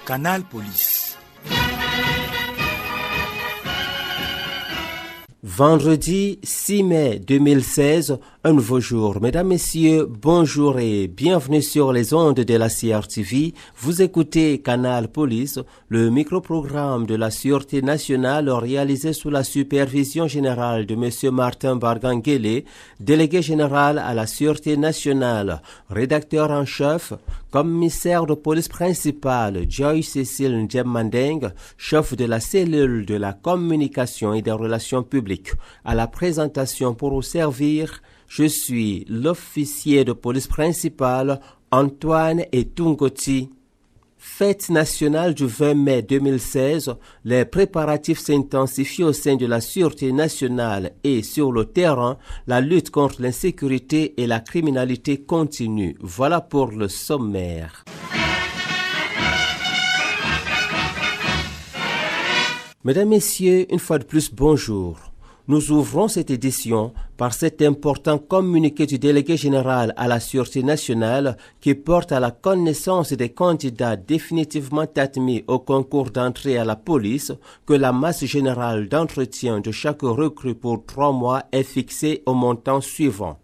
Canal Police. Vendredi 6 mai 2016, un nouveau jour. Mesdames, Messieurs, bonjour et bienvenue sur les ondes de la CRTV. Vous écoutez Canal Police, le microprogramme de la Sûreté nationale réalisé sous la supervision générale de M. Martin Barganguele, délégué général à la Sûreté nationale, rédacteur en chef, commissaire de police principal Joyce Cécile Ndjemandeng, chef de la cellule de la communication et des relations publiques. À la présentation pour vous servir, je suis l'officier de police principal Antoine Etungoti. Fête nationale du 20 mai 2016, les préparatifs s'intensifient au sein de la Sûreté nationale et sur le terrain, la lutte contre l'insécurité et la criminalité continue. Voilà pour le sommaire. Mesdames, Messieurs, une fois de plus, bonjour. Nous ouvrons cette édition par cet important communiqué du délégué général à la Sûreté nationale qui porte à la connaissance des candidats définitivement admis au concours d'entrée à la police que la masse générale d'entretien de chaque recrue pour 3 mois est fixée au montant suivant.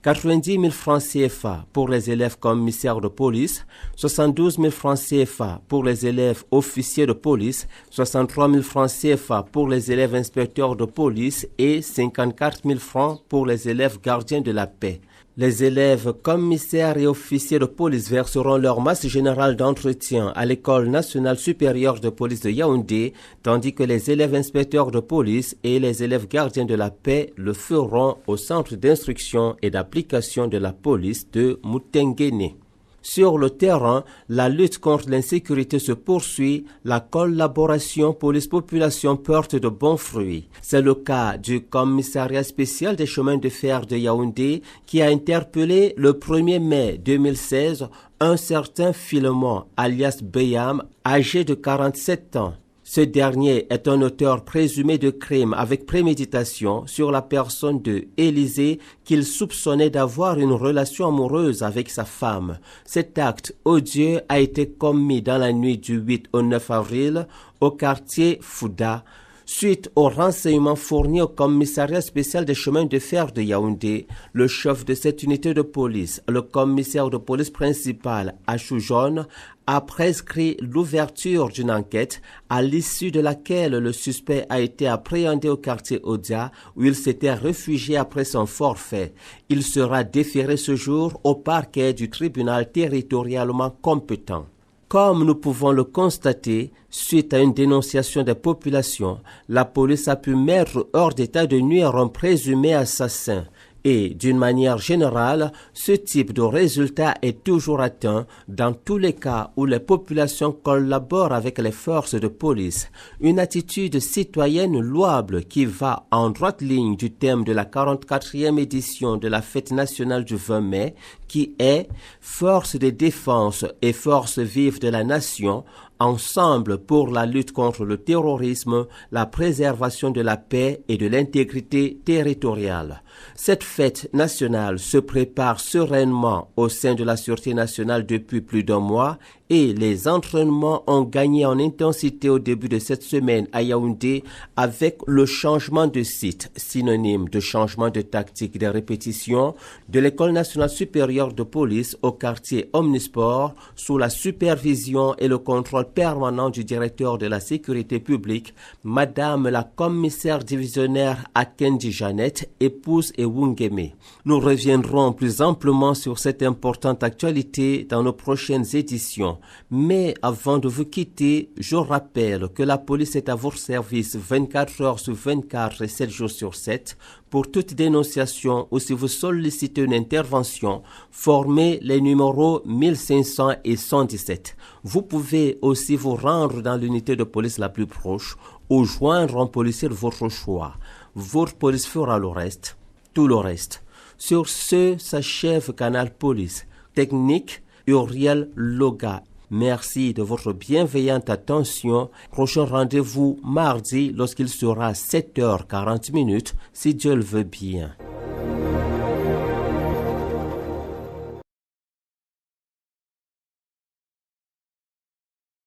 90 000 francs CFA pour les élèves commissaires de police, 72 000 francs CFA pour les élèves officiers de police, 63 000 francs CFA pour les élèves inspecteurs de police et 54 000 francs pour les élèves gardiens de la paix. Les élèves commissaires et officiers de police verseront leur masse générale d'entretien à l'École nationale supérieure de police de Yaoundé, tandis que les élèves inspecteurs de police et les élèves gardiens de la paix le feront au centre d'instruction et d'application de la police de Moutenguéné. Sur le terrain, la lutte contre l'insécurité se poursuit, la collaboration police-population porte de bons fruits. C'est le cas du commissariat spécial des chemins de fer de Yaoundé qui a interpellé le 1er mai 2016 un certain Philemon alias Beyam, âgé de 47 ans. Ce dernier est un auteur présumé de crime avec préméditation sur la personne de Élisée qu'il soupçonnait d'avoir une relation amoureuse avec sa femme. Cet acte odieux a été commis dans la nuit du 8 au 9 avril au quartier Fouda. Suite aux renseignements fournis au commissariat spécial des chemins de fer de Yaoundé, le chef de cette unité de police, le commissaire de police principal Achou Jaune, a prescrit l'ouverture d'une enquête à l'issue de laquelle le suspect a été appréhendé au quartier Odia où il s'était réfugié après son forfait. Il sera déféré ce jour au parquet du tribunal territorialement compétent. Comme nous pouvons le constater, suite à une dénonciation des populations, la police a pu mettre hors d'état de nuire un présumé assassin. Et, d'une manière générale, ce type de résultat est toujours atteint dans tous les cas où les populations collaborent avec les forces de police. Une attitude citoyenne louable qui va en droite ligne du thème de la 44e édition de la fête nationale du 20 mai, qui est « Force de défense et force vive de la nation », ensemble pour la lutte contre le terrorisme, la préservation de la paix et de l'intégrité territoriale. Cette fête nationale se prépare sereinement au sein de la Sûreté nationale depuis plus d'1 mois et les entraînements ont gagné en intensité au début de cette semaine à Yaoundé avec le changement de site, synonyme de changement de tactique des répétitions, de l'École nationale supérieure de police au quartier Omnisport sous la supervision et le contrôle permanent du directeur de la sécurité publique, Madame la commissaire divisionnaire Akendi Jeannette, épouse et Wungeme. Nous reviendrons plus amplement sur cette importante actualité dans nos prochaines éditions. Mais avant de vous quitter, je rappelle que la police est à votre service 24 heures sur 24 et 7 jours sur 7 pour toute dénonciation ou si vous sollicitez une intervention, formez les numéros 1500 et 117. Vous pouvez aussi vous rendre dans l'unité de police la plus proche ou joindre un policier de votre choix. Votre police fera le reste, tout le reste. Sur ce s'achève Canal Police. Technique, Uriel Loga. Merci de votre bienveillante attention. Prochain rendez-vous mardi lorsqu'il sera 7h40 si Dieu le veut bien.